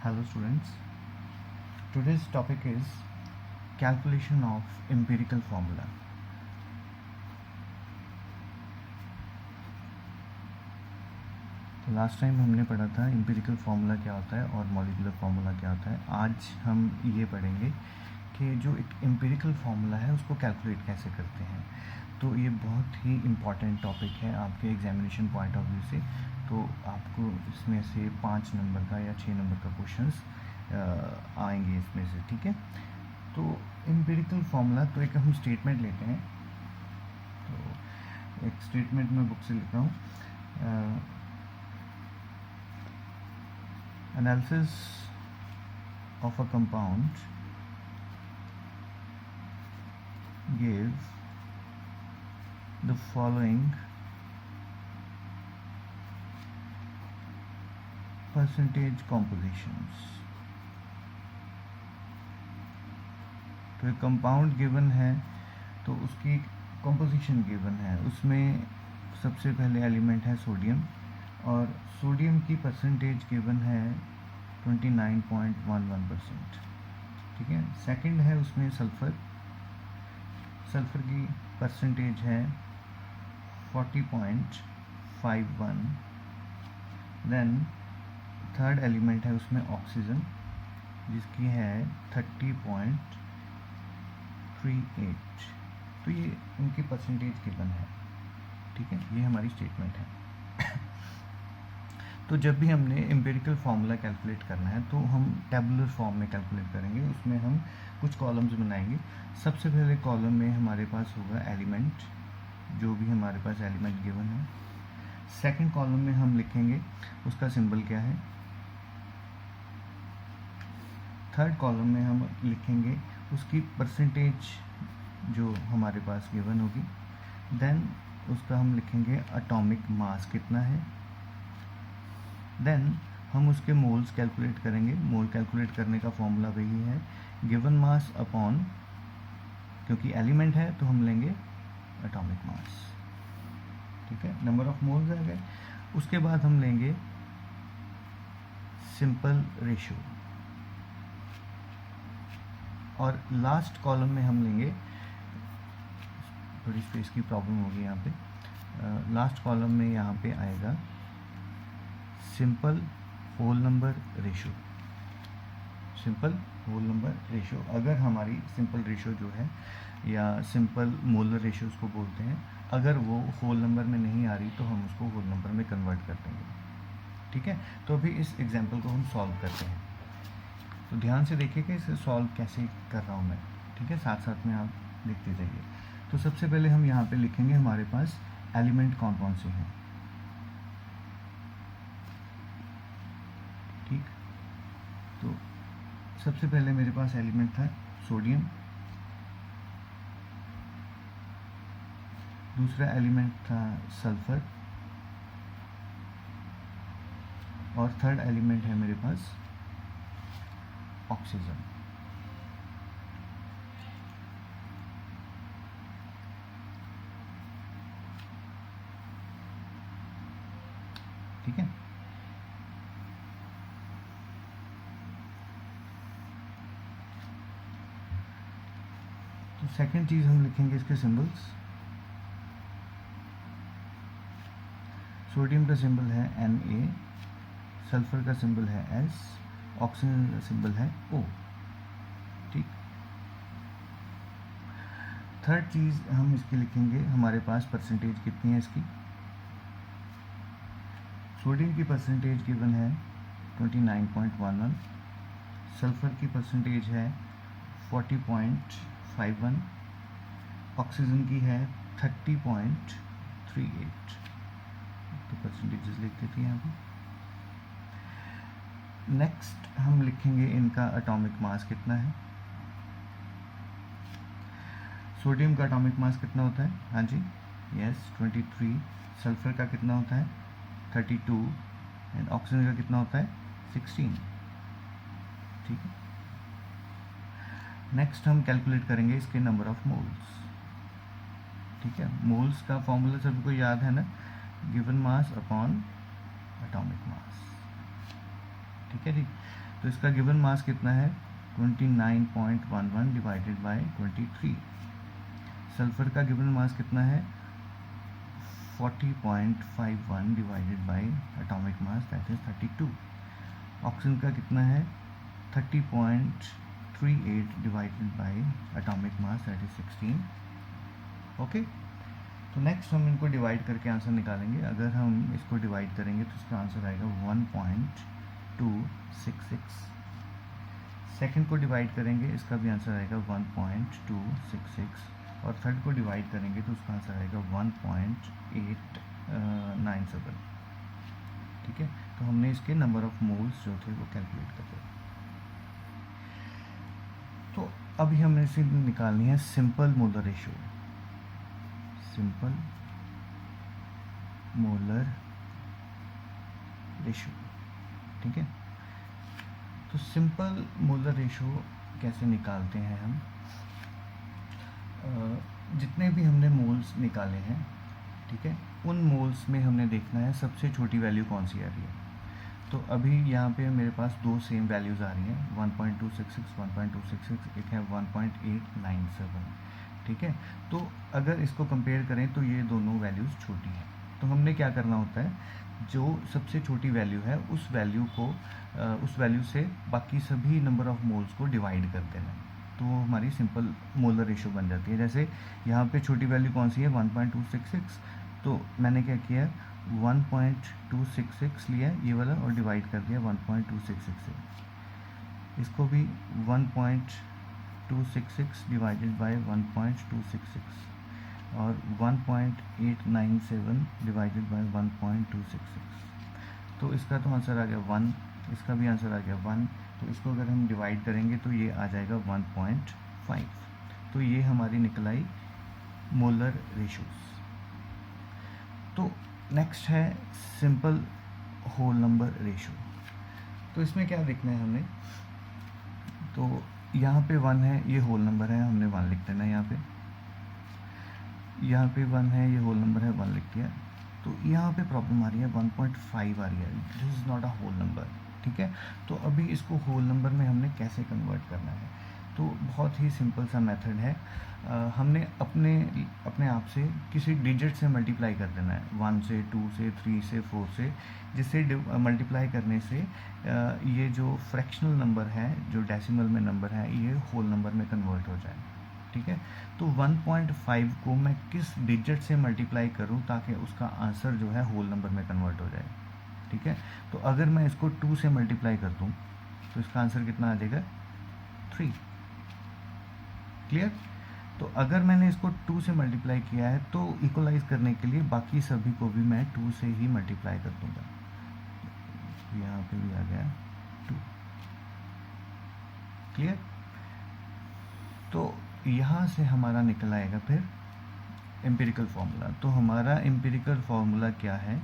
Hello students, today's topic is calculation of empirical formula. तो last time हमने पढ़ा था empirical formula क्या होता है और molecular formula क्या होता है. आज हम ये पढ़ेंगे कि जो एक empirical formula है उसको calculate कैसे करते हैं. तो ये बहुत ही important topic है आपके examination point of view से. तो आपको इसमें से 5 नंबर का या 6 नंबर का क्वेश्चंस आएंगे इसमें से, ठीक है. तो एम्पिरिकल फार्मूला, तो एक हम स्टेटमेंट लेते हैं. तो एक स्टेटमेंट मैं बुक से लिख रहा हूँ. Analysis of a compound give the following percentage compositions. तो एक कंपाउंड गिवन है तो उसकी कॉम्पोजिशन गिवन है. उसमें सबसे पहले एलिमेंट है सोडियम और सोडियम की परसेंटेज गिवन है 29.11%. ठीक है. सेकंड है उसमें सल्फ़र. सल्फ़र की परसेंटेज है 40.51. देन थर्ड एलिमेंट है उसमें ऑक्सीजन जिसकी है 30.38. तो ये उनकी परसेंटेज गिवन है. ठीक है, ये हमारी स्टेटमेंट है. तो जब भी हमने एम्पिरिकल फार्मूला कैलकुलेट करना है तो हम टेबुलर फॉर्म में कैलकुलेट करेंगे. उसमें हम कुछ कॉलम्स बनाएंगे. सबसे पहले कॉलम में हमारे पास होगा एलिमेंट, जो भी हमारे पास एलिमेंट गिवन है. सेकंड कॉलम में हम लिखेंगे उसका सिंबल क्या है. थर्ड कॉलम में हम लिखेंगे उसकी परसेंटेज जो हमारे पास गिवन होगी. देन उसका हम लिखेंगे एटॉमिक मास कितना है. देन हम उसके मोल्स कैलकुलेट करेंगे. मोल कैलकुलेट करने का फॉर्मूला वही है, गिवन मास अपॉन, क्योंकि एलिमेंट है तो हम लेंगे एटॉमिक मास. ठीक है, नंबर ऑफ मोल्स आ गए. उसके बाद हम लेंगे सिंपल रेशियो और लास्ट कॉलम में हम लेंगे, थोड़ी स्पेस की प्रॉब्लम होगी यहाँ पे. लास्ट कॉलम में यहाँ पे आएगा simple whole number ratio. Simple whole number ratio, अगर हमारी सिंपल रेशियो जो है या सिंपल मोलर रेशियो उसको बोलते हैं, अगर वो होल नंबर में नहीं आ रही तो हम उसको होल नंबर में कन्वर्ट कर देंगे. ठीक है. तो अभी इस एग्जांपल को हम सॉल्व करते हैं. तो ध्यान से देखिए कि इसे सॉल्व कैसे कर रहा हूँ मैं. ठीक है, साथ साथ में आप देखते जाइए. तो सबसे पहले हम यहाँ पे लिखेंगे हमारे पास एलिमेंट कौन कौन से हैं. ठीक. तो सबसे पहले मेरे पास एलिमेंट था सोडियम. दूसरा एलिमेंट था सल्फर और थर्ड एलिमेंट है मेरे पास ऑक्सीजन. ठीक है. तो सेकंड चीज हम लिखेंगे इसके सिंबल्स. सोडियम का सिंबल है Na, सल्फर का सिंबल है S, ऑक्सीजन का सिंबल है O. ठीक. थर्ड चीज हम इसकी लिखेंगे, हमारे पास परसेंटेज कितनी है इसकी. सोडियम की परसेंटेज गिवन है 29.11. सल्फर की परसेंटेज है 40.51. ऑक्सीजन की है 30.38. तो परसेंटेजेस लिख देते हैं यहाँ पे. नेक्स्ट हम लिखेंगे इनका एटॉमिक मास कितना है. सोडियम का एटॉमिक मास कितना होता है. हाँ जी, यस, 23. सल्फर का कितना होता है 32 एंड ऑक्सीजन का कितना होता है 16. ठीक है. नेक्स्ट हम कैलकुलेट करेंगे इसके नंबर ऑफ मोल्स. ठीक है. मोल्स का फॉर्मूला सभी को याद है ना, given mass upon atomic mass. ठीक है जी. तो इसका गिवन मास कितना है 29.11 डिवाइडेड बाय 23। सल्फर का गिवन मास कितना है 40.51 divided by atomic mass that is 32। Oxygen का कितना है 30.38 divided by atomic mass that is 16। Okay, तो नेक्स्ट हम इनको डिवाइड करके आंसर निकालेंगे। अगर हम इसको डिवाइड करेंगे तो इसका आंसर आएगा 1.266। सेकंड को डिवाइड करेंगे, इसका भी आंसर आएगा 1.266। और थर्ड को डिवाइड करेंगे तो उसका आंसर आएगा 1.897। ठीक है, तो हमने इसके नंबर ऑफ मोल्स जो थे वो कैलकुलेट कर दिए। तो अभी हमें इसे निकालनी है simple molar ratio. Simple molar ratio, ठीक है। तो सिंपल मोलर रेशियो कैसे निकालते हैं हम? जितने भी हमने मोल्स निकाले हैं, ठीक है, उन मोल्स में हमने देखना है सबसे छोटी वैल्यू कौन सी आ रही है। तो अभी यहाँ पे मेरे पास दो सेम वैल्यूज़ आ रही हैं 1.266, एक है 1.897, ठीक है। तो अगर इसको कंपेयर करें तो ये दोनों वैल्यूज़ छोटी हैं। तो हमने क्या करना होता है, जो सबसे छोटी वैल्यू है उस वैल्यू से बाकी सभी नंबर ऑफ मोल्स को डिवाइड कर देना, तो वो हमारी सिंपल मोलर रेशियो बन जाती है। जैसे यहाँ पे छोटी वैल्यू कौन सी है 1.266, तो मैंने क्या किया 1.266 लिया ये वाला और डिवाइड कर दिया 1.266 से। इसको भी 1.266 डिवाइडेड बाय 1.266 और 1.897 डिवाइडेड बाय 1.266। तो इसका तो आंसर आ गया 1, इसका भी आंसर आ गया 1। तो इसको अगर हम डिवाइड करेंगे तो ये आ जाएगा 1.5। तो ये हमारी निकल आई मोलर रेशियोज। तो नेक्स्ट है सिंपल होल नंबर रेशियो। तो इसमें क्या देखना है हमने, तो यहाँ पे 1 है, ये होल नंबर है, हमने 1 लिख देना है। यहाँ पे 1 है, ये होल नंबर है, 1 लिख दिया। तो यहाँ पे प्रॉब्लम आ रही है 1.5 आ रही है, this is not a whole number, ठीक है। तो अभी इसको होल नंबर में हमने कैसे कन्वर्ट करना है? तो बहुत ही सिंपल सा मेथड है। हमने अपने आप से किसी डिजिट से मल्टीप्लाई कर देना है, 1 से, 2 से, 3 से, 4 से, जिससे मल्टीप्लाई करने से ये जो फ्रैक्शनल नंबर है, जो डेसिमल में नंबर है, ये होल नंबर में कन्वर्ट हो जाए, ठीक है। तो 1.5 को मैं किस डिजिट से मल्टीप्लाई करूं ताकि उसका आंसर जो है होल नंबर में कन्वर्ट हो जाए, ठीक है। तो अगर मैं इसको 2 से मल्टीप्लाई कर दूं तो इसका आंसर कितना आ जाएगा 3। क्लियर? तो अगर मैंने इसको 2 से मल्टीप्लाई किया है तो इक्वलाइज करने के लिए बाकी सभी को भी मैं 2 से ही मल्टीप्लाई कर दूंगा। यहाँ पे भी आ गया 2। क्लियर? तो यहाँ से हमारा निकल आएगा फिर एम्पिरिकल फार्मूला। तो हमारा एम्पिरिकल फार्मूला क्या है,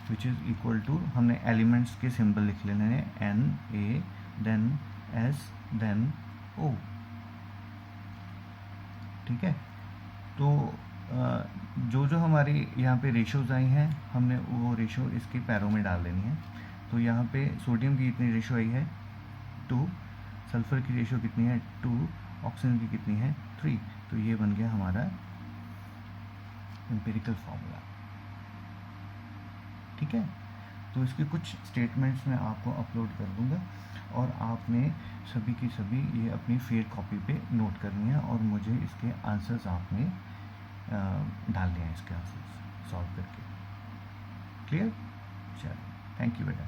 विच इज़ इक्वल टू, हमने एलिमेंट्स के सिंबल लिख लेने हैं, N A then S then O, ठीक है। तो जो हमारी यहाँ पे रेशियोज आई हैं, हमने वो रेशियो इसके पैरों में डाल देनी है। तो यहाँ पे सोडियम की कितनी रेशियो आई है 2, सल्फर की रेशियो कितनी है 2, ऑक्सीजन की कितनी है 3। तो ये बन गया हमारा एम्पिरिकल फार्मूला, ठीक है। तो इसके कुछ स्टेटमेंट्स मैं आपको अपलोड कर दूंगा और आपने सभी की सभी ये अपनी फेयर कॉपी पे नोट करनी है और मुझे इसके आंसर्स आपने डालने हैं, इसके आंसर्स सॉल्व करके। क्लियर? चलो, थैंक यू बेटा।